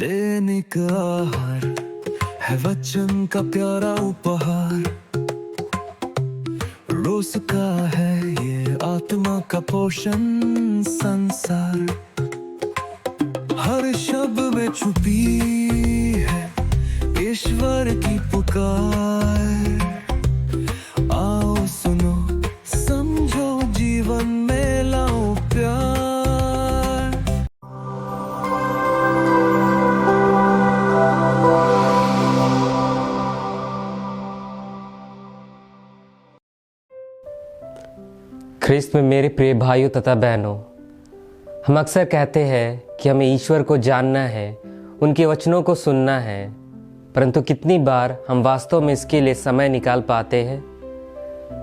दैनिक आहार है वचन का प्यारा उपहार। रोज का है ये आत्मा का पोषण संसार। हर शब्द में छुपी है ईश्वर की पुकार। आओ सुनो समझो जीवन में लाओ प्यार। ख्रिस्त में मेरे प्रिय भाइयों तथा बहनों, हम अक्सर कहते हैं कि हमें ईश्वर को जानना है, उनके वचनों को सुनना है, परंतु कितनी बार हम वास्तव में इसके लिए समय निकाल पाते हैं?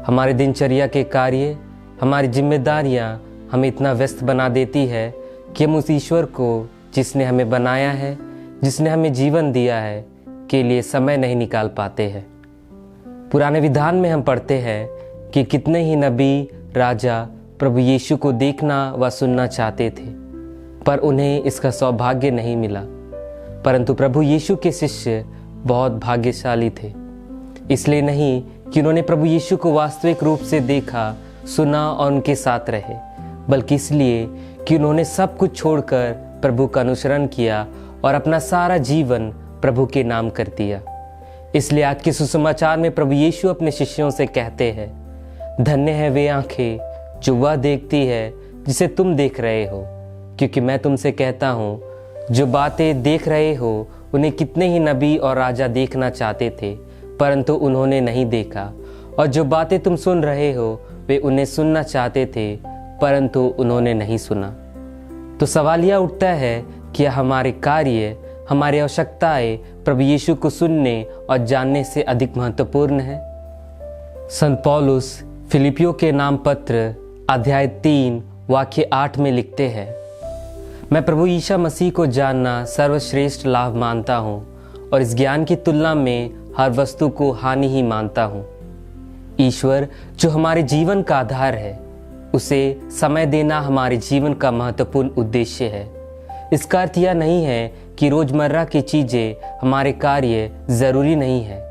हमारे दिनचर्या के कार्य, हमारी जिम्मेदारियां हमें इतना व्यस्त बना देती है कि हम उस ईश्वर को जिसने हमें बनाया है, जिसने हमें जीवन दिया है, के लिए समय नहीं निकाल पाते हैं। पुराने विधान में हम पढ़ते हैं कि कितने ही नबी, राजा प्रभु यीशु को देखना व सुनना चाहते थे, पर उन्हें इसका सौभाग्य नहीं मिला। परंतु प्रभु यीशु के शिष्य बहुत भाग्यशाली थे। इसलिए नहीं कि उन्होंने प्रभु यीशु को वास्तविक रूप से देखा, सुना और उनके साथ रहे, बल्कि इसलिए कि उन्होंने सब कुछ छोड़कर प्रभु का अनुसरण किया और अपना सारा जीवन प्रभु के नाम कर दिया। इसलिए आज के सुसमाचार में प्रभु यीशु अपने शिष्यों से कहते हैं, धन्य है वे आंखें जो वह देखती है जिसे तुम देख रहे हो, क्योंकि मैं तुमसे कहता हूँ, जो बातें देख रहे हो उन्हें कितने ही नबी और राजा देखना चाहते थे, परंतु उन्होंने नहीं देखा, और जो बातें तुम सुन रहे हो वे उन्हें सुनना चाहते थे, परंतु उन्होंने नहीं सुना। तो सवाल यह उठता है कि हमारे कार्य, हमारी आवश्यकताएं प्रभु यीशु को सुनने और जानने से अधिक महत्वपूर्ण है? संत पौलुस फिलिपियों के नाम पत्र अध्याय 3 वाक्य 8 में लिखते हैं, मैं प्रभु यीशु मसीह को जानना सर्वश्रेष्ठ लाभ मानता हूँ और इस ज्ञान की तुलना में हर वस्तु को हानि ही मानता हूँ। ईश्वर जो हमारे जीवन का आधार है, उसे समय देना हमारे जीवन का महत्वपूर्ण उद्देश्य है। इसका अर्थ यह नहीं है कि रोजमर्रा की चीज़ें, हमारे कार्य ज़रूरी नहीं है,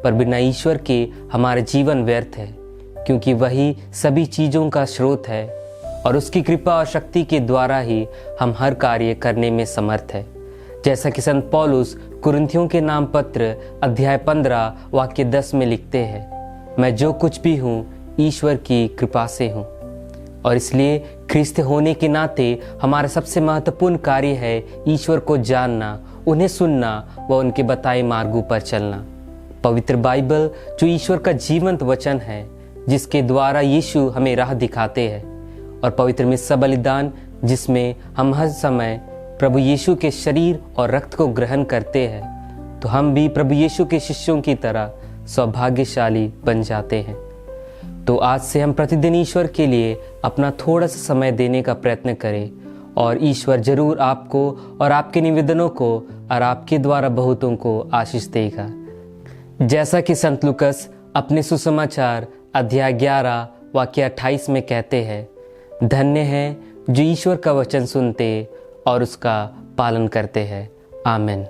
पर बिना ईश्वर के हमारा जीवन व्यर्थ है, क्योंकि वही सभी चीज़ों का स्रोत है और उसकी कृपा और शक्ति के द्वारा ही हम हर कार्य करने में समर्थ है। जैसा कि संत पौलुस कुरिन्थियों के नाम पत्र अध्याय 15 वाक्य 10 में लिखते हैं, मैं जो कुछ भी हूँ ईश्वर की कृपा से हूँ। और इसलिए ख्रिस्त होने के नाते हमारा सबसे महत्वपूर्ण कार्य है ईश्वर को जानना, उन्हें सुनना व उनके बताए मार्गों पर चलना। पवित्र बाइबल जो ईश्वर का जीवंत वचन है, जिसके द्वारा यीशु हमें राह दिखाते हैं, और पवित्र मिस्सा बलिदान जिसमें हम हर समय प्रभु यीशु के शरीर और रक्त को ग्रहण करते हैं, तो हम भी प्रभु यीशु के शिष्यों की तरह सौभाग्यशाली बन जाते हैं। तो आज से हम प्रतिदिन ईश्वर के लिए अपना थोड़ा सा समय देने का प्रयत्न करें, और ईश्वर जरूर आपको और आपके निवेदनों को और आपके द्वारा बहुतों को आशीष देगा। जैसा कि संत लूकस अपने सुसमाचार अध्याय 11 वाक्य 28 में कहते हैं, धन्य है जो ईश्वर का वचन सुनते और उसका पालन करते हैं। आमीन।